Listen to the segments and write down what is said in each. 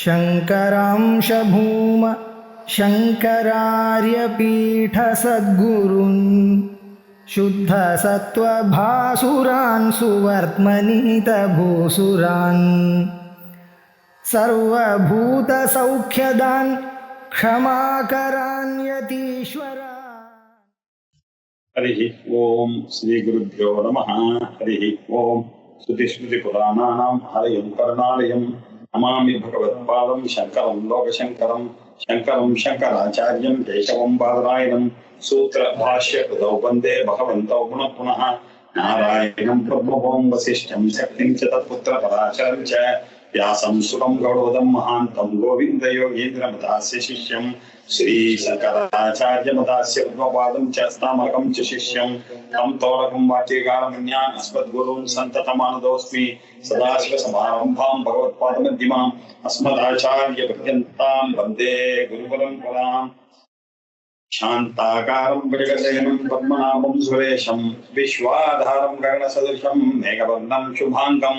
शङ्करांश भूम शङ्करार्यपीठसद्गुरून् शुद्धसत्त्वभासुरान् सुवर्त्मनीतभूसुरान् सर्वभूतसौख्यदान् क्षमाकरान् यतीश्वरान्। हरिः ओम श्री गुरुभ्यो नमः। हरिः ओम श्रुतिस्मृतिपुराणानाम् आलयं करुणालयं नमामि भगवत्पादं शङ्करं लोकशङ्करं शङ्करं शङ्कराचार्यं केशवं बादरायणं सूत्रभाष्यकृतौ वन्दे भगवन्तौ पुनः पुनः नारायणं ब्रह्मभुवं वसिष्ठं शक्तिं च तत्पुत्रपराशरं च व्यासं सुखं गौडवदं महान्तं गोविन्दयोगीन्द्रमतास्य शिष्यं श्री शंकराचार्यमतास्य उद्भवपादं च स्थामकं च शिष्यं तं तोरकं वाक्यकारमन्यान् अस्मद्गुरून् सन्ततमानतोऽस्मि। सदाशिवसमारम्भां भगवत्पादमध्यमाम् अस्मदाचार्यपर्यन्तां वन्दे गुरुपरम्पराम्। शान्ताकारं भुजगशयनं पद्मनाभं सुरेशं विश्वाधारं गगनसदृशं मेघवर्णं शुभाङ्गं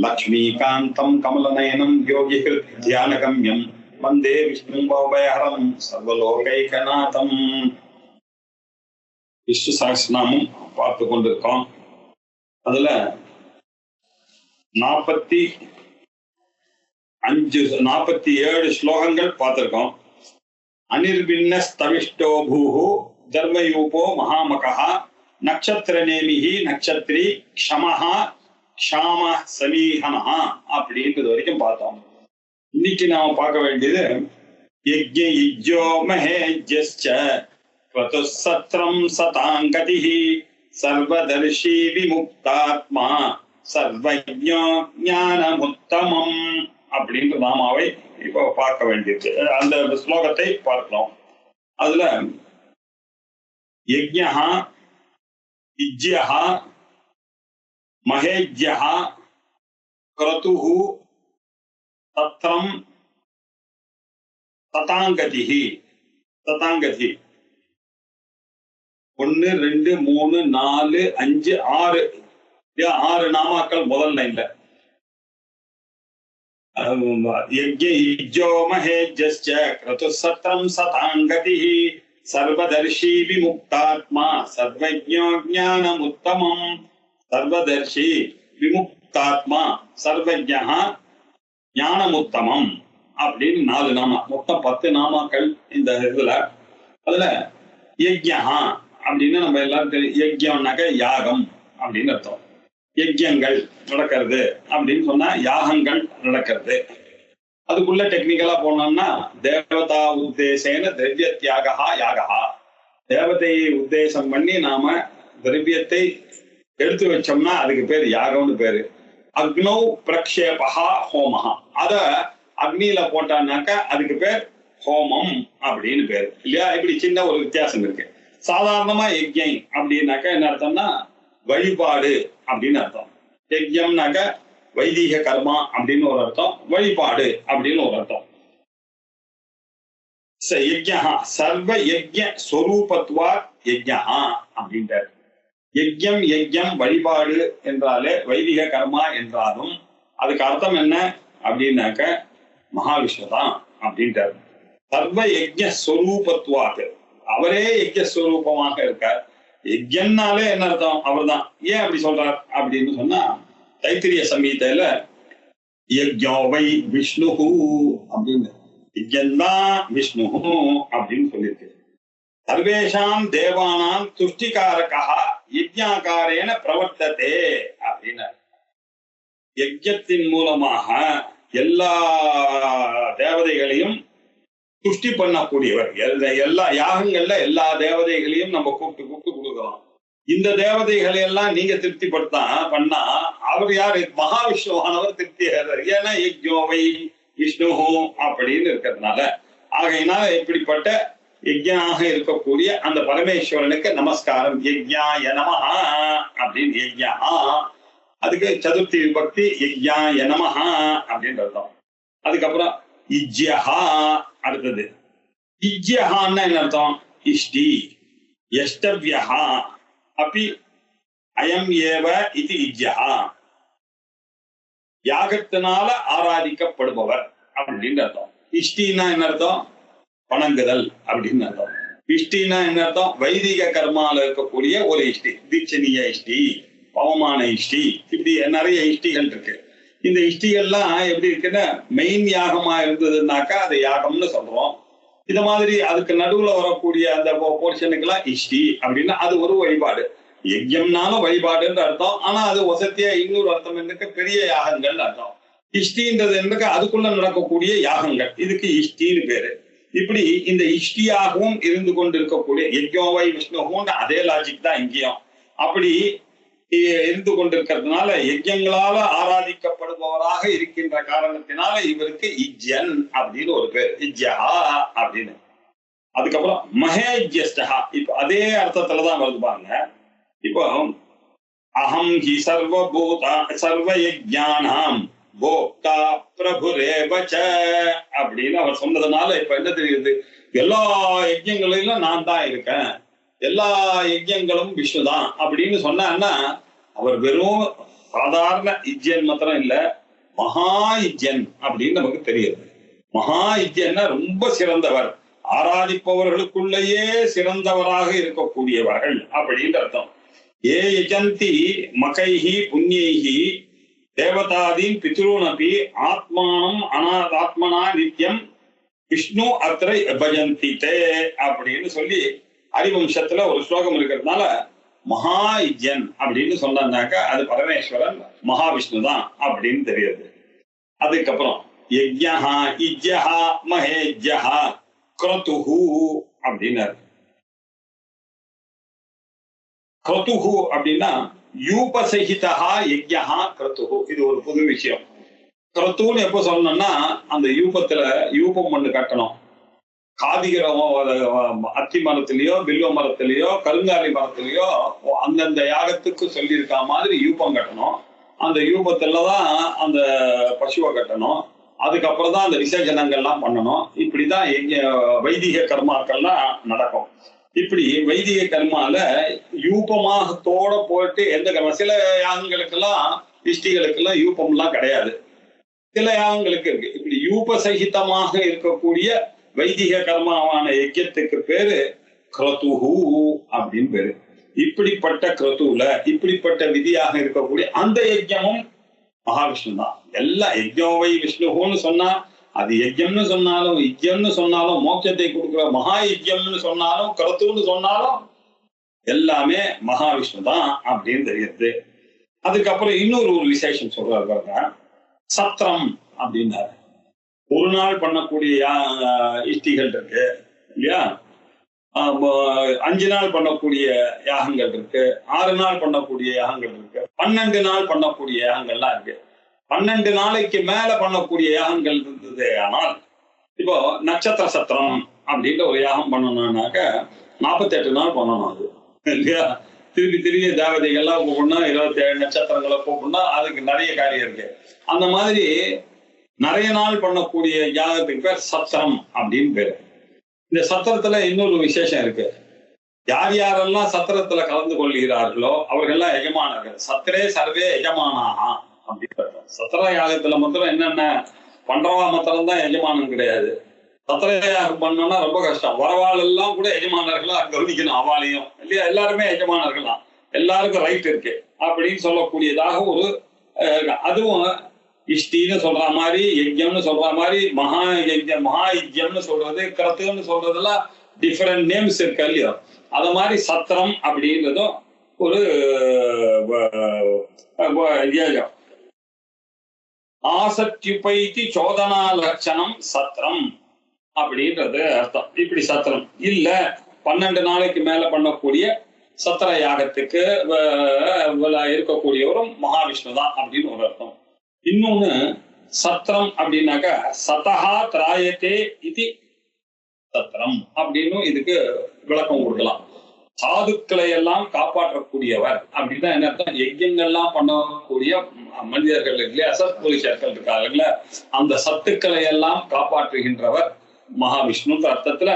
लक्ष्मीकान्तं कमलनयनं योगिहृद्ध्यानगम्यं वन्दे विष्णुं भवभयहरं सर्वलोकैकनाथं। விஷ்ணு சஹஸ்ரநாமம் பார்த்து கொண்டிருக்கோம். அதுல 47 ஸ்லோகங்கள் பார்த்திருக்கோம். அனிர்பின்ன ஸ்தவிஷ்டோ பூஹு தர்மயூபோ மகாமகா நக்ஷத்திரநேமிஹி நக்ஷத்ரி க்ஷமஹா க்ஷாம சமீஹனஹா அப்படின்றது வரைக்கும் பார்த்தோம். இன்னைக்கு நாம பார்க்க வேண்டியது யஜ்ஞ யுஜ்யோ மஹேஜ்யஸ்ச க்வதுஸ்ஸத்ரம் சதாங்கதிஹி சர்வதர்ஷி விமுக்தாத்மா சர்வஜ்ஞோ ஞானமுத்தமம் அப்படின்ற நாமாவை இப்போ பார்க்க வேண்டியிருக்கு. அந்த ஸ்லோகத்தை பார்க்கிறோம். அதுல யஜ்ஞஹா யுஜ்யஹா மஹேஜ்யஹா க்ரதுஹு தத்ரம் ததாங்கதிஹி ததாங்கதி 1 2 3 4 5 6 நாமாக்கள் முதல் லைன்ல யஜ்ஞ யுஜ்யோ மஹேஜ்யஸ்ச க்ரதுஸ்ஸத்ரம் சதாங்கதிஹி சர்வதர்ஷி விமுக்தாத்மா சர்வஜ்ஞோ ஞானமுத்தமம். சர்வதர்ஷி விமுக்தாத்மா சர்வஜ்ஞः ஞானமுத்தமம் அப்படின்னு 4 நாமா, மொத்தம் 10 நாமாக்கள் இந்த இதுல. அதுல யஜ்ஞஹா அப்படின்னு நம்ம எல்லாரும் தெரியும். யஜ்ஞம்னாக்க யாகம் அப்படின்னு அர்த்தம். யஜ்ஞங்கள் நடக்கிறது அப்படின்னு சொன்னா யாகங்கள் நடக்கிறது. அதுக்குள்ள டெக்னிக்கலா போனோம்னா தேவதா உத்தேசேன திரவிய தியாகா யாகா. தேவதையை உத்தேசம் பண்ணி நாம திரவியத்தை எடுத்து வச்சோம்னா அதுக்கு பேர் யாகம்னு பேரு. அக்னௌ பிரக்ஷேபஹா ஹோமஹா, அத அக்னியில போட்டான்னாக்க அதுக்கு பேர் ஹோமம் அப்படின்னு பேரு இல்லையா? இப்படி சின்ன ஒரு வித்தியாசம் இருக்கு. சாதாரணமா யஜ்ஞம் அப்படின்னாக்க என்ன அர்த்தம்னா வழிபாடு அப்படின்னு அர்த்தம். யஜ்ஞம்னாக்க வைதிக கர்மா அப்படின்னு ஒரு அர்த்தம், வழிபாடு அப்படின்னு ஒரு அர்த்தம். யஜ்ஞஹா சர்வ யஜ்ஞ ஸ்வரூபத்வா யஜ்ஞஹா அப்படின்றார். யஜ்ஞம் யஜ்ஞம் வழிபாடு என்றாலே வைதிக கர்மா என்றாலும் அதுக்கு அர்த்தம் என்ன அப்படின்னாக்க மகாவிஷ்ணு தான் அப்படின்றார். சர்வ யஜ்ஞ ஸ்வரூபத்வாக்கு, அவரே யஜ்ஞஸ்வரூபமாக இருக்கார். யஜ்ஞம்னாலே என்ன அர்த்தம்? அவர் தான். ஏன் அப்படி சொல்றார் அப்படின்னு சொன்னா தைத்திரிய சம்ஹிதையில யஜ்ஞோ வை விஷ்ணு அப்படின்னு, யஜ்ஞந்தான் விஷ்ணு அப்படின்னு சொல்லியிருக்கு. சர்வேஷாம் தேவானாம் துஷ்டிகாரகா யஜ்ஞாகாரேன பிரவர்த்ததே அப்படின்னு. யஜ்ஞத்தின் மூலமாக எல்லா தேவதைகளையும் துஷ்டி பண்ணக்கூடியவர். எல்லா யாகங்கள்ல எல்லா தேவதைகளையும் நம்ம கூப்பிட்டு கொடுக்கலாம். இந்த தேவதைகளை எல்லாம் நீங்க திருப்திப்படுத்தா பண்ணா அவர் யாரு? மகாவிஷ்ணுவானவர் திருப்தி. ஏன்னா யஜ்ஞோவை விஷ்ணு அப்படின்னு இருக்கிறதுனால. ஆகையினால இப்படிப்பட்ட யஜ்ஞாக இருக்கக்கூடிய அந்த பரமேஸ்வரனுக்கு நமஸ்காரம். யஜ்ஞாய நமஹா அப்படின்னு யஜ்ஞா, அதுக்கு சதுர்த்தி விபக்தி யஜ்ஞாய நமஹா அப்படின்னு அர்த்தம். அதுக்கப்புறம் இஜ்யஹா அடுத்தது. இஜ்யஹான்னா என்ன அர்த்தம்? இஷ்டி யஷ்டவ்யஹா அப்படி அயம் ஏவ இது இஜ்யஹா, யாகத்தினால ஆராதிக்கப்படுபவர். அப்படின்னு அர்த்தம். இஷ்டின்னா என்ன அர்த்தம்? வணங்குதல் அப்படின்னு அர்த்தம். இஷ்டின்னா என்ன அர்த்தம்? வைதிக கர்மால இருக்கக்கூடிய ஒரு இஷ்டி, தீட்சணிய இஷ்டி, பவமான இஷ்டி, இப்படி நிறைய இஷ்டிகள் இருக்கு. இந்த இஷ்டிகள்லாம் எப்படி இருக்குன்னா, மெயின் யாகமா இருந்ததுன்னாக்கா அதை யாகம்னு சொல்றோம். இந்த மாதிரி அதுக்கு நடுவுல வரக்கூடிய அந்த போர்ஷனுக்கு எல்லாம் இஷ்டி அப்படின்னா அது ஒரு வழிபாடு. யஜ்யம்னாலும் வழிபாடுன்ற அர்த்தம். ஆனா அது வசதியா இன்னொரு அர்த்தம் என்னக்கு பெரிய யாகங்கள் அர்த்தம். இஷ்டின்றது என்னக்கு அதுக்குள்ள நடக்கக்கூடிய யாகங்கள், இதுக்கு இஷ்டின்னு பேரு. இப்படி இந்த இஷ்டியாகவும் இருந்து கொண்டு இருக்கக்கூடிய யஜ்யோவை விஷ்ணுவும் அதே லாஜிக் தான் இங்கேயும். அப்படி இருந்து கொண்டிருக்கிறதுனால யஜ்யங்களால ஆராதிக்கப்படுபவராக இருக்கின்ற காரணத்தினால இவருக்கு இஜ்யன் அப்படின்னு ஒரு பேர், இஜ்யஹா அப்படின்னு. அதுக்கப்புறம் மகேஜ்யஸ்டஹா, இப்ப அதே அர்த்தத்துலதான் வருது பாருங்க. இப்போ அஹம் ஹி சர்வபூதா சர்வயஜ்ஞானாம் போக்தா பிரபுரேவச அப்படின்னு அவர் சொன்னதுனால இப்ப என்ன தெரியுது? எல்லா யஜ்யங்களிலும் நான் தான் இருக்கேன், எல்லா யஜ்யங்களும் விஷ்ணுதான் அப்படின்னு சொன்னா அவர் வெறும் சாதாரண இஜ்யன் மாத்திரம் இல்ல, மகா இஜ்யன் அப்படின்னு நமக்கு தெரியுது. மகா இஜ்யன்னா ரொம்ப சிறந்தவர், ஆராதிப்பவர்களுக்குள்ளேயே சிறந்தவராக இருக்கக்கூடியவர்கள் அப்படின்னு அர்த்தம். ஏ யஜந்தி மகைஹி புண்ணியைஹி தேவதாதீன் பித்ருனபி ஆத்மானம் அனாதாத்மனா நித்யம் விஷ்ணு அத்திரை பஜந்தி தே அப்படின்னு சொல்லி ஹரிவம்சத்துல ஒரு ஸ்லோகம் இருக்கிறதுனால மகா இஜ்யன் அப்படின்னு சொன்னாக்கா அது பரமேஸ்வரன் மகாவிஷ்ணு தான் அப்படின்னு தெரியுது. அதுக்கப்புறம் யஜ்யஹா இஜ்யஹா மகேஜ்யஹா க்ரதுஹு அப்படின்னாரு. க்ரதுஹு அப்படின்னா யூபசகிதா யஜ்யஹா க்ரதுஹு, இது ஒரு புது விஷயம். க்ரதுன்னு எப்ப சொல்லணும்னா அந்த யூபம் ஒண்ணு கட்டணும். காதிகரமோ அத்தி மரத்திலேயோ வில்வ மரத்திலேயோ கருங்காலி மரத்திலேயோ அந்தந்த யாகத்துக்கு சொல்லியிருக்க மாதிரி யூபம் கட்டணும். அந்த யூபத்துலதான் அந்த பசுவை கட்டணும். அதுக்கப்புறம் தான் அந்த விசர்ஜனங்கள்லாம் பண்ணணும். இப்படிதான் வைதிக கர்மாக்கள்லாம் நடக்கும். இப்படி வைதிக கர்மால யூபமாகத்தோட போயிட்டு எந்த கர்மா, சில யாகங்களுக்கெல்லாம் இஷ்டிகளுக்கெல்லாம் யூபம்லாம் கிடையாது, சில யாகங்களுக்கு இருக்கு. இப்படி யூப சகிதமாக இருக்கக்கூடிய வைதிக கர்மாவான யஜ்யத்துக்கு பேரு க்ரதுஹு அப்படின்னு பேரு. இப்படிப்பட்ட க்ரதுல இப்படிப்பட்ட விதியாக இருக்கக்கூடிய அந்த யஜ்யமும் மகாவிஷ்ணு தான். எல்லாம் யஜ்யோவை விஷ்ணுன்னு சொன்னா அது யஜ்யம்னு சொன்னாலும் யஜ்யம்னு சொன்னாலும் மோட்சத்தை கொடுக்குற மகா யஜ்யம்னு சொன்னாலும் க்ரதுன்னு சொன்னாலும் எல்லாமே மகாவிஷ்ணு தான் அப்படின்னு தெரியுது. அதுக்கப்புறம் இன்னொரு விசேஷம் சொல்றாரு பாருங்க, சத்திரம் அப்படின்னாரு. ஒரு நாள் பண்ணக்கூடிய இஷ்டிகள் இருக்கு இல்லையா, 5 நாள் பண்ணக்கூடிய யாகங்கள் இருக்கு, 6 நாள் பண்ணக்கூடிய யாகங்கள் இருக்கு, 12 நாள் பண்ணக்கூடிய யாகங்கள்லாம் இருக்கு. 12 நாளைக்கு மேல பண்ணக்கூடிய யாகங்கள் இருந்தது. ஆனால் இப்போ நட்சத்திர சத்திரம் அப்படின்ற ஒரு யாகம் பண்ணணும்னாக்க 48 நாள் பண்ணணும் அது இல்லையா. திருப்பி தேவதைகள்லாம் கூப்பிடணும்னா 27 நட்சத்திரங்களை கூப்பிடணும்னா அதுக்கு நிறைய காரியம் இருக்கு. அந்த மாதிரி நிறைய நாள் பண்ணக்கூடிய யாகத்துக்கு பேர் சத்திரம் அப்படின்னு பேரு. இந்த சத்திரத்துல இன்னொரு விசேஷம் இருக்கு. யார் யாரெல்லாம் சத்திரத்துல கலந்து கொள்கிறார்களோ அவர்கள்லாம் எஜமானர்கள். சத்திரே சர்வே எஜமானாகா அப்படின்னு. சத்திர யாகத்துல மாத்திரம் என்னென்ன பண்றவா மாத்திரம் தான் எஜமானம் கிடையாது. சத்திர யாகம் பண்ணோம்னா ரொம்ப கஷ்டம். வரவாள் எல்லாம் கூட எஜமானர்களா கவனிக்கணும், அவாளையும் இல்லையா. எல்லாருமே எஜமானர்களாம், எல்லாருக்கும் ரைட் இருக்கு அப்படின்னு சொல்லக்கூடியதாக ஒரு அதுவும் இஷ்டின்னு சொல்ற மாதிரி யஜ்யம்னு சொல்ற மாதிரி மகா யஜ்யம்னு சொல்றது க்ரதுன்னு சொல்றதெல்லாம் டிஃபரெண்ட் நேம்ஸ் இருக்கு இல்லையோ. அத மாதிரி சத்திரம் அப்படின்றதும் ஒரு ஆசத்யுபைதி சோதனா லட்சணம் சத்திரம் அப்படின்றது அர்த்தம். இப்படி சத்திரம் இல்ல 12 நாளைக்கு மேல பண்ணக்கூடிய சத்திர யாகத்துக்கு இருக்கக்கூடியவரும் மகாவிஷ்ணு தான் அப்படின்னு ஒரு அர்த்தம். இன்னொன்னு சத்திரம் அப்படின்னாக்கா சதஹா திராயத்தே இது சத்திரம் அப்படின்னு இதுக்கு விளக்கம் கொடுக்கலாம். சாதுக்களை எல்லாம் காப்பாற்றக்கூடியவர் அப்படின்னா என்ன அர்த்தம்? யஜ்யங்கள்லாம் பண்ணக்கூடிய மனிதர்கள் இல்லையா, சத்புருஷர்கள் இருக்காங்கல்ல, அந்த சத்துக்களை எல்லாம் காப்பாற்றுகின்றவர் மகாவிஷ்ணுன்ற அர்த்தத்துல.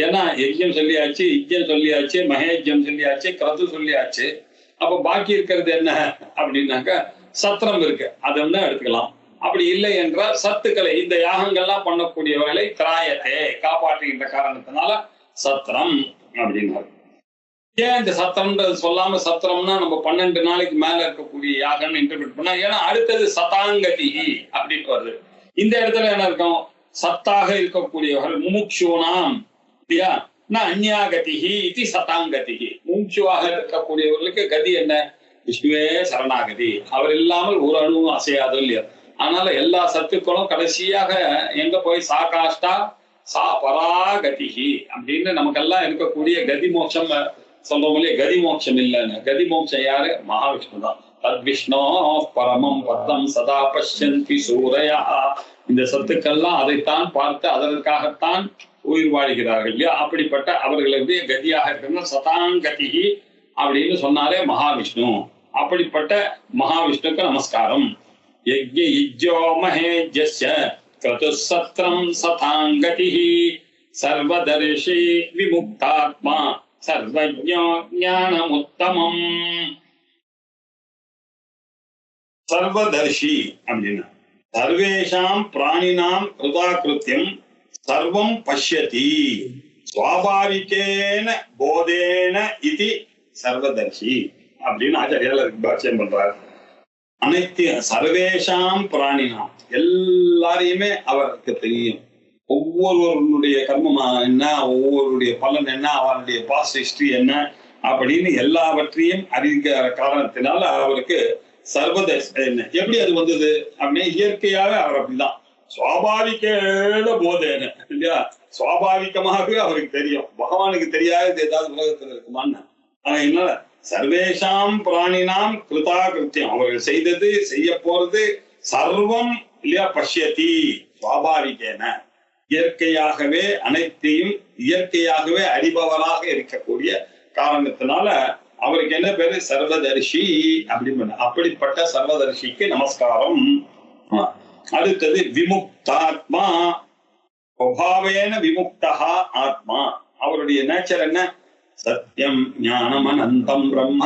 ஏன்னா யஜ்யம் சொல்லியாச்சு, யஜ்யம் சொல்லியாச்சு, மகேஜ்யம் சொல்லியாச்சு, க்ரது சொல்லியாச்சு. அப்ப பாக்கி இருக்கிறது என்ன அப்படின்னாக்கா சத்திரம் இருக்கு, அதை வந்து எடுத்துக்கலாம். அப்படி இல்லை என்றால் சத்துக்களை இந்த யாகங்கள்லாம் பண்ணக்கூடியவர்களை திராயத்தை காப்பாற்றுகின்ற காரணத்தினால சத்திரம் அப்படின்னாரு. ஏன் இந்த சத்திரம்ன்றது சொல்லாம சத்திரம்னா நம்ம 12 நாளைக்கு மேல இருக்கக்கூடிய யாகம்னு இன்டர்பிரட் பண்ணா, ஏன்னா அடுத்தது சதாங்கதி அப்படின்னு வருது. இந்த இடத்துல என்ன இருக்கும், சத்தாக இருக்கக்கூடியவர்கள் முமுட்சுனாம் இல்லையா, அந்யாகதிகி இது சதாங்கதிகி. முமுட்சுவாக இருக்கக்கூடியவர்களுக்கு கதி என்ன, விஷ்ணுவே சரணாகதி, அவர் இல்லாமல் ஒரு அணுவும் அசையாது இல்லையா. அதனால எல்லா சத்துக்களும் கடைசியாக எங்க போய் சாகாஷ்டா சா பராகதிகி அப்படின்னு நமக்கெல்லாம் இருக்கக்கூடிய கதி மோட்சம் சொல்றோம் இல்லையா. கதி மோட்சம் இல்லைன்னு, கதி மோட்சம் யாரு, மகாவிஷ்ணு தான். தத் விஷ்ணோ பரமம் பதம் சதா பஷ்யந்தி சூரையா. இந்த சத்துக்கள்லாம் அதைத்தான் பார்த்து அதற்காகத்தான் உயிர் வாழ்கிறார்கள் இல்லையா. அப்படிப்பட்ட அவர்களுடைய கதியாக இருக்கிற சதாங்கதி அப்படின்னு சொன்னாலே மகாவிஷ்ணு. அப்படிப்பட்ட மகாவிஷ்ணுக்கு நமஸ்காரம். யஜ்ஞ யுஜ்ஜோ மஹேஜ்யஸ்ய க்ரதுசத்ரம் சதாங்கதி சர்வதர்ஷி விமுக்தாத்மா சர்வஜ்ஞோ ஞானமுத்தமம். சர்வதர்ஷி அப்படின்னா சர்வேஷாம் பிராணினாம் கிருதாகிருத்தியம் சர்வம் பஷ்யதி ஸ்வாபாவிகேன போதேன இது சர்வதர்ஷி அப்படின்னு ஆச்சாரியால் பாஷ்யம் பண்றார். அனைத்து சர்வேஷாம் பிராணினாம் எல்லாரையுமே அவருக்கு தெரியும். ஒவ்வொருவருடைய கர்மமா என்ன, ஒவ்வொருடைய பலன் என்ன, அவருடைய பாஸ்ட் ஹிஸ்டரி என்ன அப்படின்னு எல்லாவற்றையும் அறிகிற காரணத்தினால அவருக்கு சர்வதர்ஷி. என்ன எப்படி அது வந்தது அப்படின்னா இயற்கையாவே அவர் அப்படிதான் சுவாபாவிக போதேன இல்லையா. சுவாபாவிகமாகவே அவருக்கு தெரியும். பகவானுக்கு தெரியாதது ஏதாவது உலகத்தில் இருக்குமான்னு. அதனால சர்வேஷாம் பிராணினாம் கிருதாகிருத்தியம், அவர்கள் செய்தது செய்ய போறது சர்வம் இல்லையா பஷ்யதி சுவாபாவிகேன, இயற்கையாகவே அனைத்தையும் இயற்கையாகவே அறிபவராக இருக்கக்கூடிய காரணத்தினால அவருக்கு என்ன பேரு, சர்வதர்ஷி அப்படின்னு. அப்படிப்பட்ட சர்வதர்ஷிக்கு நமஸ்காரம். அடுத்தது விமுக்தாத்மா, ஸ்வபாவேன விமுக்தா ஆத்மா. அவருடைய நேச்சர் என்ன, சத்யம் ஞானம் அனந்தம் பிரம்ம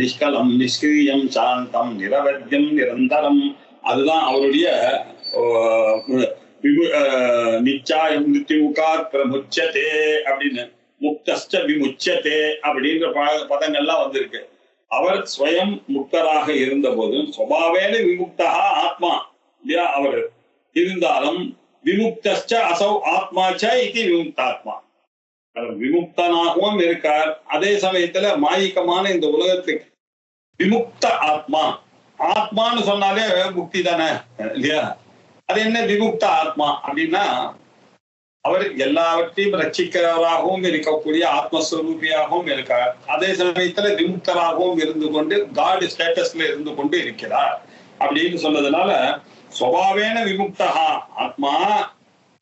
நிஷ்கலம் நிஷ்கிரியம் சாந்தம் நிரவத்யம் நிரந்தரம். அதுதான் அவருடைய நிச்சாய மிருத்யுமுகாத் பிரமுச்சதே அப்படின்னு, முக்தஸ்ட விமுச்சதே அப்படின்ற பதங்கள்லாம் வந்திருக்கு. அவர் ஸ்வயம் முக்தராக இருந்த போதும் ஸ்வபாவேன விமுக்தா ஆத்மா இல்லையா அவர் இருந்தாலும் விமுக்தஸ்ட அசௌ ஆத்மாச்ச இது விமுக்தாத்மா, விமுக்தனாகவும் இருக்கார். அதே சமயத்துல மாயிக்கமான இந்த உலகத்துக்கு விமுக்த ஆத்மா. ஆத்மான்னு சொன்னாலே முக்தி தானே இல்லையா. அது என்ன விமுக்த ஆத்மா அப்படின்னா, அவர் எல்லாவற்றையும் ரட்சிக்கிறவராகவும் இருக்கக்கூடிய ஆத்மஸ்வரூபியாகவும் இருக்கார். அதே சமயத்துல விமுக்தராகவும் இருந்து கொண்டு காட் ஸ்டேட்டஸ்ல இருந்து கொண்டு இருக்கிறார் அப்படின்னு சொன்னதுனால ஸ்வபாவேன விமுக்தா ஆத்மா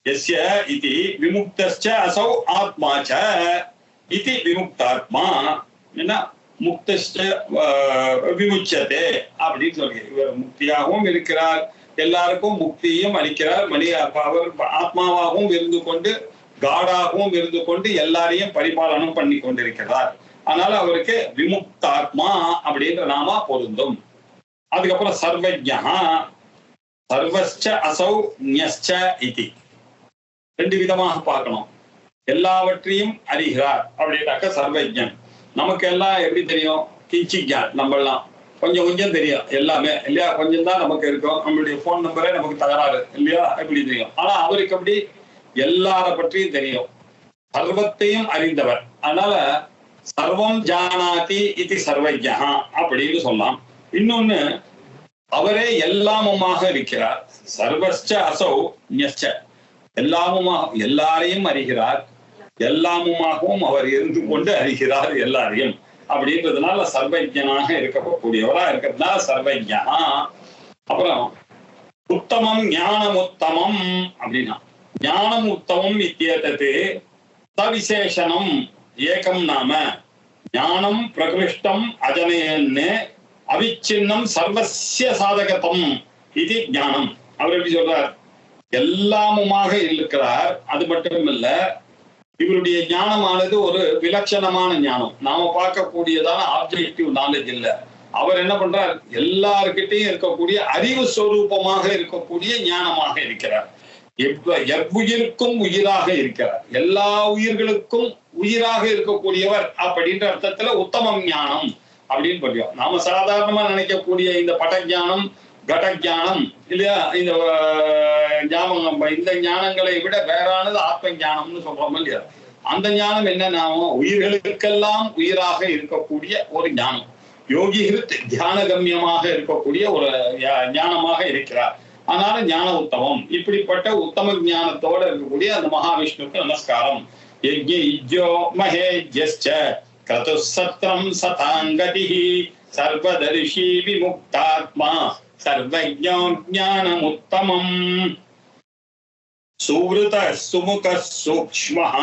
யஸ்ய இதி விமுக்தஸ்ச அசௌ ஆத்மாச்ச இதி விமுக்தாத்மா. என்ன முக்தஸ்ச விமுச்சதே அப்படின்னு சொல்லி இவர் முக்தியாகவும் இருக்கிறார், எல்லாருக்கும் முக்தியும் அளிக்கிறார். அவர் ஆத்மாவாகவும் இருந்து கொண்டு காடாகவும் இருந்து கொண்டு எல்லாரையும் பரிபாலனம் பண்ணி கொண்டிருக்கிறார். அதனால அவருக்கு விமுக்தாத்மா அப்படின்ற நாம பொருந்தும். அதுக்கப்புறம் சர்வஜ்ஞா, சர்வஸ்ச அசௌ ஞஸ்ச இதி. ரெண்டு விதமாக பார்க்கணும். எல்லாவற்றையும் அறிகிறார் அப்படின்னாக்க சர்வஜன். நமக்கு எல்லாம் எப்படி தெரியும், கிஞ்சிஜான், நம்மெல்லாம் கொஞ்சம் கொஞ்சம் தெரியும் எல்லாமே இல்லையா. கொஞ்சம் தான் நமக்கு இருக்கும். நம்மளுடைய போன் நம்பரே நமக்கு தகராறு இல்லையா, எப்படி தெரியும். ஆனா அவருக்கு அப்படி எல்லார பற்றியும் தெரியும், சர்வத்தையும் அறிந்தவர். அதனால சர்வம் ஜானாதி இது சர்வஜா அப்படின்னு சொல்லலாம். இன்னொன்னு, அவரே எல்லாமுமாக இருக்கிறார். சர்வஸ்ச அசௌ ஞஸ்ச, எல்லாமுமாக எல்லாரையும் அறிகிறார், எல்லாமுமாகவும் அவர் இருந்து கொண்டு அறிகிறார் எல்லாரையும் அப்படின்றதுனால சர்வஜனாக இருக்கக்கூடியவரா இருக்கிறதுனால சர்வஜா. அப்புறம் உத்தமம் ஞானம் உத்தமம் அப்படின்னா, ஞானம் உத்தமம் இத்தியேதது சவிசேஷனம் ஏகம் நாம ஞானம் பிரகிருஷ்டம் அஜனேன்னு அவிச்சின்னம் சர்வசிய சாதகத்தம் இது ஞானம். அவர் எப்படி சொல்றார், எல்லாமுமாக இருக்கிறார். அது மட்டும் இல்ல, இவருடைய ஞானமானது ஒரு விலட்சணமான ஞானம். நாம பார்க்கக்கூடியதான ஆப்ஜெக்டிவ் நாலேஜ் இல்ல. அவர் என்ன பண்றார்? எல்லார்கிட்டையும் இருக்கக்கூடிய அறிவு ஸ்வரூபமாக இருக்கக்கூடிய ஞானமாக இருக்கிறார். எவ்வுயிருக்கும் உயிராக இருக்கிறார். எல்லா உயிர்களுக்கும் உயிராக இருக்கக்கூடியவர் அப்படின்ற அர்த்தத்துல உத்தமம் ஞானம் அப்படின்னு படிக்கும். நாம சாதாரணமா நினைக்கக்கூடிய இந்த பட்டஞானம், கடஞானம் இல்லையா, இந்த ஞாபகம், இந்த ஞானங்களை விட வேறானது ஆத்ம ஞானம்னு சொல்றோம் இல்லையா? அந்த ஞானம் என்ன? உயிர்களுக்கெல்லாம் உயிராக இருக்கக்கூடிய ஒரு ஞானம், யோகிகளுக்கு தியான கம்யமாக இருக்கக்கூடிய ஒரு ஞானமாக இருக்கிறார். அதனால ஞான உத்தமம். இப்படிப்பட்ட உத்தம ஞானத்தோட இருக்கக்கூடிய அந்த மகாவிஷ்ணுக்கு நமஸ்காரம். யஜ்ஞோ மஹேஜ்யஸ்ச க்ரதுசத்ரம் சதாங்கதிஹி சர்வதர்ஷி விமுக்தாத்மா சர்வஜ்ஞோ ஞானமுத்தமம். சுவ்ருத சுமுக சூக்ஷ்மஹ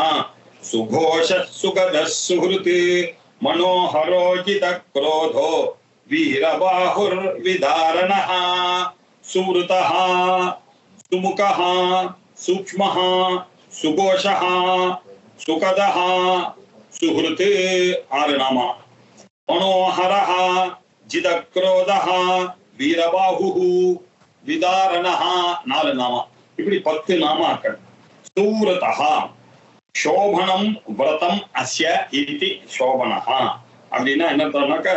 சுகோஷ சுகத சுஹ்ருத் மனோஹரோஜித க்ரோதோ வீரபாஹுர் விதாரணஹ. சுவ்ருதஹ சுமுகஹ சூக்ஷ்மஹ சுகோஷஹ சுகதஹ சுஹ்ருத் 6 நாமா. மனோஹரஹ ஜிதக்ரோதஹ வீரபாஹுஹு விதாரணஹ 4 நாமா. இப்படி 10 நாமாக்கள். சுவ்ருதஹ சோபனம் விரதம் அஸ்ய இதி சோபனஹ அப்படின்னா என்ன சொன்னாக்க,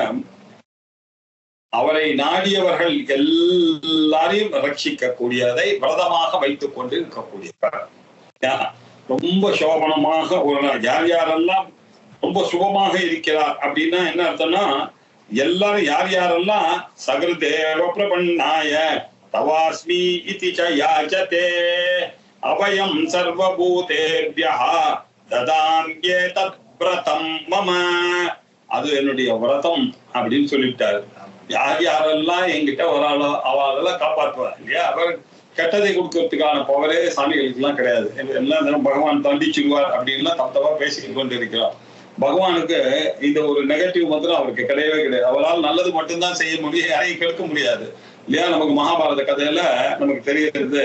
அவரை நாடியவர்கள் எல்லாரையும் ரட்சிக்க கூடியதை விரதமாக வைத்துக் கொண்டு இருக்கக்கூடியவர். ரொம்ப சோபனமாக ஒரு யார் யாரெல்லாம் ரொம்ப சுகமாக இருக்கிறார் அப்படின்னா என்ன அர்த்தம்னா, எல்லாரும் யார் யாரெல்லாம் சகிருதேவ பிரபன்னாய தவாஸ்மி இதி ச யாச்சதே அபயம் சர்வபூதேப்யஹ ததாம்யே தத் விரதம் மம. அது என்னுடைய விரதம் அப்படின்னு சொல்லிவிட்டாரு. யார் யாரெல்லாம் என்கிட்ட வராளோ அவளெல்லாம் காப்பாற்றுவார் இல்லையா? அவர் கெட்டதை கொடுக்கறதுக்கான பவரே சாமிகளுக்கு எல்லாம் கிடையாது. எல்லாம் தினம் பகவான் தண்டிச்சிருவார் அப்படின்லாம் தப்பா பேசிக்கிட்டு கொண்டு இருக்கிறோம். பகவானுக்கு இந்த ஒரு நெகட்டிவ் மாத்திரம் அவருக்கு கிடையவே கிடையாது. அவரால் நல்லது மட்டும்தான் செய்ய முடியும், யாரையும் கெடுக்க முடியாது இல்லையா? நமக்கு மகாபாரத கதையில நமக்கு தெரிகிறது,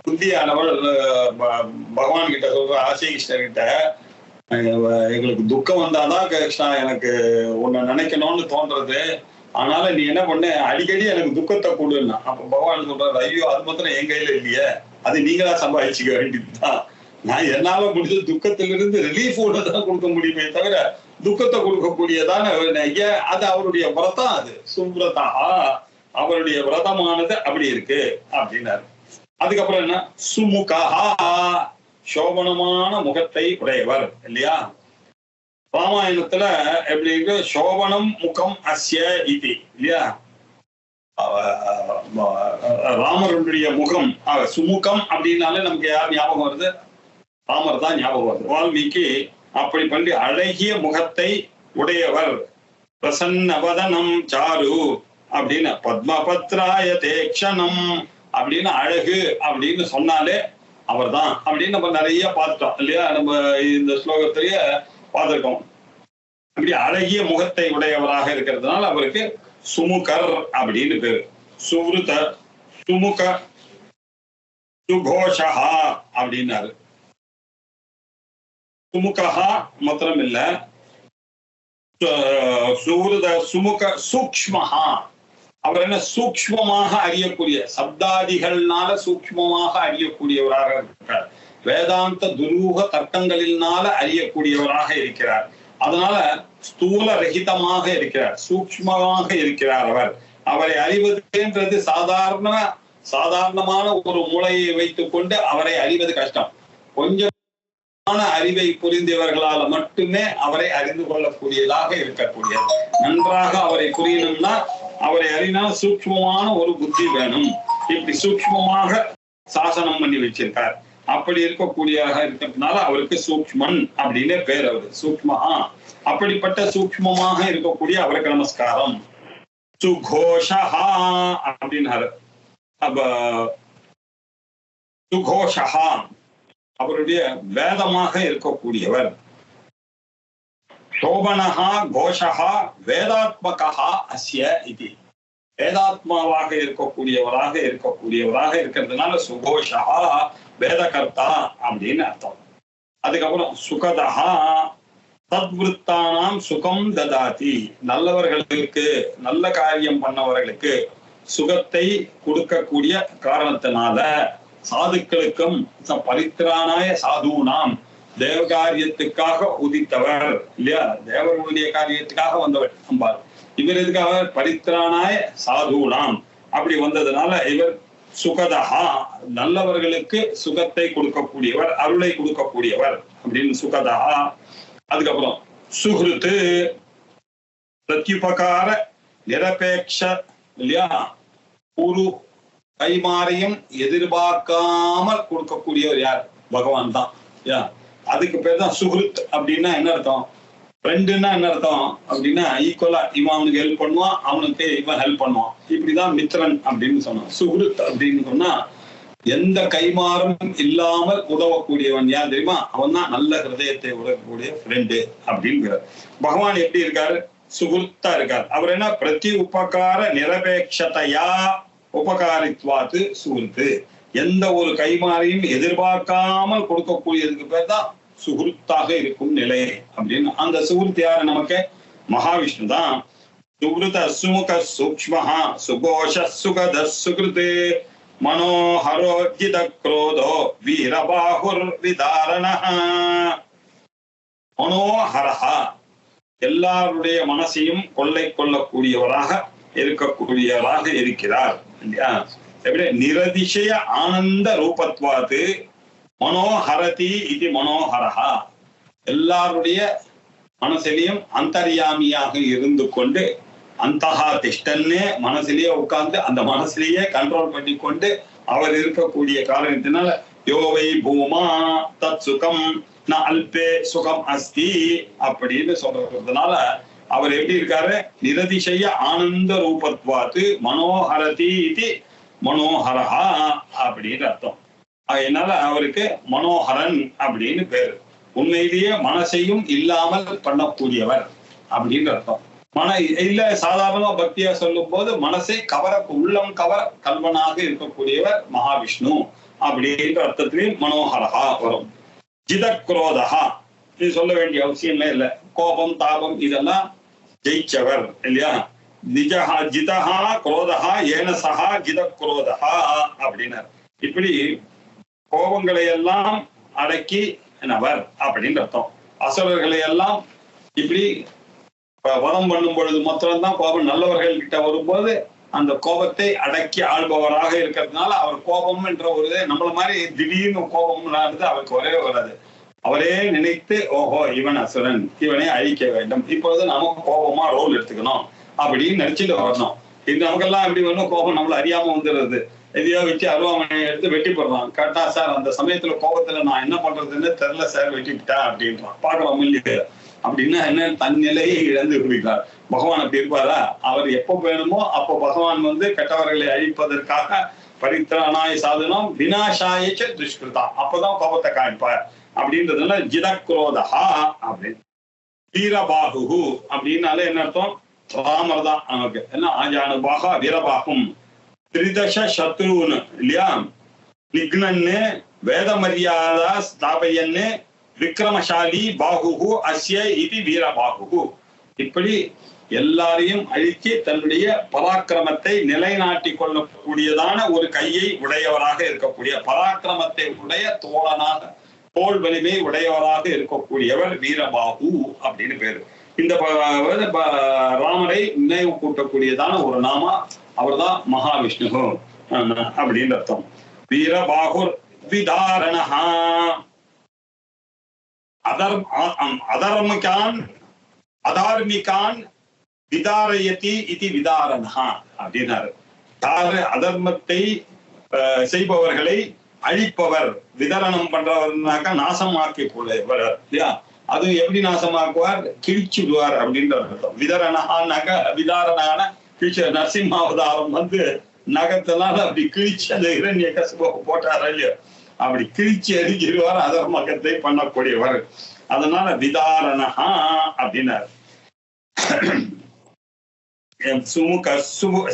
புத்தியானவள் பகவான் கிட்ட சொல்ற, ஆசை கிருஷ்ணர் கிட்ட, எங்களுக்கு துக்கம் வந்தாதான் கிருஷ்ணா எனக்கு உன்னை நினைக்கணும்னு தோன்றது, ஆனால நீ என்ன பண்ண, அடிக்கடி எனக்கு துக்கத்தை கொடுன்னா. அப்ப பகவான் சொல்றாரு, ஐயோ அது மாத்திரம் என் கையில இல்லையே, அது நீங்களா சம்பாதிச்சுக்க வேண்டியதுதான். நான் என்னால முடிஞ்ச துக்கத்திலிருந்து ரிலீஃப் தான் கொடுக்க முடியுமே தவிர துக்கத்தை கொடுக்கக்கூடியதான அது அவருடைய விரதம். அது சுவ்ரதா, அவருடைய விரதமானது அப்படி இருக்கு அப்படின்னாரு. அதுக்கப்புறம் என்ன, சுமுகா சோபனமான முகத்தை உடையவர் இல்லையா? ராமாயணத்துல எப்படி இருக்கு, சோபனம் முகம் அஸ்ய இதி இல்லையா? ராமருடைய முகம் சுமுகம் அப்படின்னாலே நமக்கு யார் ஞாபகம் வருது? ராமர் தான் ஞாபகம் வருது. வால்மீகி அப்படி பண்ணி அழகிய முகத்தை உடையவர். பிரசன்னவதனம் சாரு அப்படின்னு பத்மபத்ராய தேக்ஷணம் அப்படின்னு அழகு அப்படின்னு சொன்னாலே அவர் தான் அப்படின்னு நம்ம நிறைய பார்த்துட்டோம் இல்லையா? நம்ம இந்த ஸ்லோகத்திலேயே பார்த்திருக்கோம். அப்படி அழகிய முகத்தை உடையவராக இருக்கிறதுனால அவருக்கு சுமுகர் அப்படின்னு பேரு. சுவ்ருத சுமுக சுகோஷா அப்படின்னாரு. சுமுகா மாத்திரம் இல்ல, சுவ்ருத சுமுக சூக்ஷ்மஹா, அவர் என்ன சூக்ஷ்மமாக அறியக்கூடிய, சப்தாதிகள்னால சூக்ஷ்மமாக அறியக்கூடியவராக இருக்கிறார். வேதாந்த துரூக தர்க்கங்களினால அறியக்கூடியவராக இருக்கிறார். அதனால ஸ்தூல ரகிதமாக இருக்கிறார், சூக்ஷ்மமாக இருக்கிறார். அவரை அறிவதுன்றது சாதாரணமான ஒரு மூளையை வைத்துக் கொண்டு அவரை அறிவது கஷ்டம். கொஞ்சமான அறிவை புரிந்தவர்களால மட்டுமே அவரை அறிந்து கொள்ளக்கூடியதாக இருக்கக்கூடியது. நன்றாக அவரை புரியணும்னா, அவரை அறினால் சூக்ஷ்மமான ஒரு புத்தி வேணும். இப்படி சூக்ஷ்மமாக சாசனம் பண்ணி வச்சிருக்கார். அப்படி இருக்கக்கூடியதாக இருக்கிறதுனால அவருக்கு சூக்ஷ்மன் அப்படின்னு பேர். அவரு சூக்ஷ்மஹா, அப்படிப்பட்ட சூக்ஷ்மமாக இருக்கக்கூடிய அவருக்கு நமஸ்காரம். சுகோஷஹா அப்படின்னாரு. அப்ப சுகோஷஹா அவருடைய வேதமாக இருக்கக்கூடியவர். சோபனஹா கோஷஹா வேதாத்மகா அஸ்ய இது, வேதாத்மாவாக இருக்கக்கூடியவராக இருக்கிறதுனால சுகோஷா வேதகர்த்தா அப்படின்னு அர்த்தம். அதுக்கப்புறம் சுகதஹா தத்விருத்தானாம் சுகம் ததாதி, நல்லவர்களுக்கு நல்ல காரியம் பண்ணவர்களுக்கு சுகத்தை கொடுக்கக்கூடிய காரணத்தினால சாதுக்களுக்கும் பரித்ராணாய சாதுனாம், தேவகாரியத்துக்காக உதித்தவர் இல்லையா, தேவர்களுடைய காரியத்துக்காக வந்தவர் அம்பாள். இவர் எதுக்காக பரித்ராணாய சாதுனாம் அப்படி வந்ததுனால இவர் சுகதஹா, நல்லவர்களுக்கு சுகத்தை கொடுக்கக்கூடியவர், அருளை கொடுக்கக்கூடியவர் அப்படின்னு சுகதஹா. அதுக்கப்புறம் சுஹ்ருத்து, பிரத்யுபகார நிரபேட்ச இல்லையா, ஒரு கைமாறையும் எதிர்பார்க்காமல் கொடுக்கக்கூடியவர் யார்? பகவான் தான். அதுக்கு பேர் தான் சுஹ்ருத். அப்படின்னா என்ன அர்த்தம்? ஃப்ரெண்டுன்னா என்ன அர்த்தம் அப்படின்னா ஈக்குவலா இவன் அவனுக்கு ஹெல்ப் பண்ணுவான், அவனுக்கு இவன் ஹெல்ப் பண்ணுவான், இப்படிதான் மித்ரன் அப்படின்னு சொன்னான். சுஹ்ருத் அப்படின்னு சொன்னா எந்த கைமாறும் இல்லாமல் உதவக்கூடியவன் யார் தெரியுமா? அவன் தான் நல்ல ஹிருதயத்தை உதவக்கூடிய ஃப்ரெண்டு அப்படிங்கிறார். பகவான் எப்படி இருக்காரு? சுஹ்ருத்தா இருக்கார். அவர் என்ன? பிரதி உபகார நிரபேட்சதையா உபகாரித்வாத்து சுஹ்ருத்து, எந்த ஒரு கைமாறையும் எதிர்பார்க்காமல் கொடுக்கக்கூடியதுக்கு பேர் தான் சுஹ்ருத்தாக இருக்கும் நிலை அப்படின்னு. அந்த சுஹ்ருத் யாரு? நமக்கு மகாவிஷ்ணு தான். சுஹ்ருத சுமுக சூக்ஷ்மஹா சுகோஷ சுகத சுகிருதே மனோஹரோஜித குரோதோ வீரபாகுர் விதாரணஹ. மனோஹரஹா, எல்லாருடைய மனசையும் கொள்ளை கொள்ளக்கூடியவராக இருக்கக்கூடியவராக இருக்கிறார் இல்லையா. எப்படி? நிரதிசய ஆனந்த ரூபத்வாத்து மனோஹரதி இது மனோஹரஹா, எல்லாருடைய மனசிலையும் அந்தர்யாமியாக இருந்து கொண்டு, அந்தஹா திஷ்டன்னே, மனசிலேயே உட்கார்ந்து அந்த மனசிலேயே கண்ட்ரோல் பண்ணி கொண்டு அவர் இருக்கக்கூடிய காரணத்தினால யோவை பூமா தத் சுகம் ந அல்பே சுகம் அஸ்தி அப்படின்னு சொல்றதுனால அவர் எப்படி இருக்காரு? நிரதிசய ஆனந்த ரூபத்வாத்து மனோஹரதி இது மனோஹரஹா அப்படின்னு அர்த்தம். அதனால அவருக்கு மனோஹரன் அப்படின்னு பேரு. உண்மையிலேயே மனசையும் இல்லாமல் பண்ணக்கூடியவர் அப்படின்னு அர்த்தம். இல்ல சாதாரணமா பக்தியா சொல்லும் போது மனசை கவர, உள்ளம் கவர கல்வனாக இருக்கக்கூடியவர் மகாவிஷ்ணு அப்படின்ற அர்த்தத்திலையும் மனோஹரஹா வரும். ஜிதக்ரோதஹா, இது சொல்ல வேண்டிய அவசியமே இல்லை. கோபம் தாபம் இதெல்லாம் ஜெயிச்சவர் இல்லையா. நிஜஹா ஜிதஹா குரோதஹா ஏனசஹா ஜிதக்ரோதஹா அப்படின்னார். இப்படி கோபங்களை எல்லாம் அடக்கி நவர் அப்படின்னு அர்த்தம். அசுரர்களை எல்லாம் இப்படி வதம் பண்ணும் பொழுது மாத்திரம்தான் கோபம், நல்லவர்கள் கிட்ட வரும்போது அந்த கோபத்தை அடக்கி ஆள்பவராக இருக்கிறதுனால அவர் கோபம் என்ற ஒரு நம்மள மாதிரி திடீர்னு கோபம் அவருக்கு வரவே வராது. அவரே நினைத்து ஓஹோ இவன் அசுரன், இவனை அழிக்க வேண்டும், இப்பொழுது நாம கோபமா ரோல் எடுத்துக்கணும் அப்படின்னு நினைச்சிட்டு வரணும். இது நமக்கெல்லாம் எப்படி வேணும்? கோபம் நம்மள அறியாம வந்துடுறது. எதையோ வச்சு அருவாமனை எடுத்து வெட்டி போடுறான். கேட்டா சார் அந்த சமயத்துல கோபத்துல நான் என்ன பண்றதுன்னு தெரியல சார், வெட்டிவிட்டா அப்படின்றான். பாக்குறோம் இல்லையா? அப்படின்னா என்ன? தன்னிலையை இழந்து விடுகிறார். பகவான் அப்படி இருப்பாரா? அவர் எப்போ வேணுமோ அப்போ பகவான் வந்து கெட்டவர்களை அழிப்பதற்காக பரித்ராணாய சாதனம் விநாசாயச்ச துஷ்கிருதா, அப்பதான் கோபத்தை காண்பார் அப்படின்றதுனால ஜிதக்ரோதஹா அப்படின்னு. வீரபாகு அப்படின்னாலே என்ன அர்த்தம்? ராமர் தான் நமக்கு என்ன? ஆஜானுபாகா வீரபாகும் திரிதச சத்ருன்னு இல்லையா. நிக்னன்னு வேத மரியாதா ஸ்தாபயன்னு விக்ரமசாலி பாகுகு அஸ்ய இது வீரபாகு. இப்படி எல்லாரையும் அழித்து தன்னுடைய பராக்கிரமத்தை நிலைநாட்டி கொள்ளக்கூடியதான ஒரு கையை உடையவராக இருக்கக்கூடிய, பராக்கிரமத்தை உடைய தோழனாக, தோல் வலிமை உடையவராக இருக்கக்கூடியவர் வீரபாகு அப்படின்னு பேரு. இந்த ராமரை நினைவு கூட்டக்கூடியதான ஒரு நாமா அவர் தான் மகாவிஷ்ணு அப்படின்னு அர்த்தம். வீரபாகுர் விதாரணஹா, அதர்மிகான் அதார்மிகான் விதாரயதி இது விதாரணஹா அப்படின்னாரு. அதர்மத்தை செய்பவர்களை அழிப்பவர், விதரணம் பண்றவர்னாக்கா நாசமாக்கி கூடியவர் இல்லையா. அது எப்படி நாசமாக்குவார்? கிழிச்சு விடுவார் அப்படின்ற அர்த்தம். விதரணஹானாக்க விதாரணான கிழிச்ச நரசிம்மாவதாரம் வந்து நகத்தெல்லாம் அப்படி கிழிச்சு அந்த இரண்ய கசுப போட்டார் இல்லையா, அப்படி கிழிச்சு எரிஞ்சிருவார், அதர்மகத்தை பண்ணக்கூடியவர். அதனால விதாரணஹா அப்படின்னாரு. சுமுக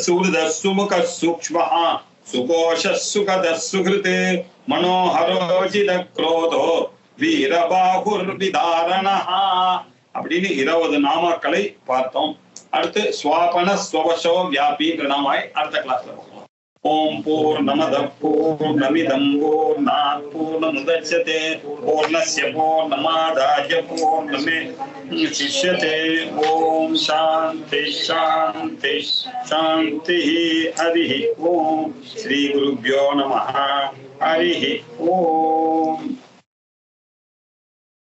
சுருத சுமுக சூக்ஷ்மஹா சுகோஷ சுகத சுகிருதே மனோஹரோஜித குரோதோ வீரபாகுர் விதாரணஹா. அப்படின்னு 20 நாமாக்களை பார்த்தோம். அடுத்து ஸ்வாபன ஸ்வவசோ வியாபின்ற நாமாய் அடுத்த கிளாஸ்ல பார்க்கலாம். ஓம் பூர்ணமத பூர்ணமிதம் பூர்ணாத் பூர்ணமுதச்யதே பூர்ணஸ்ய பூர்ணமாதாய பூர்ணமேவாவசிஷ்யதே. ஓம் சாந்தி சாந்தி சாந்தி. ஹரி ஓம். ஸ்ரீ குருப்யோ நமः. ஹரி ஓம்.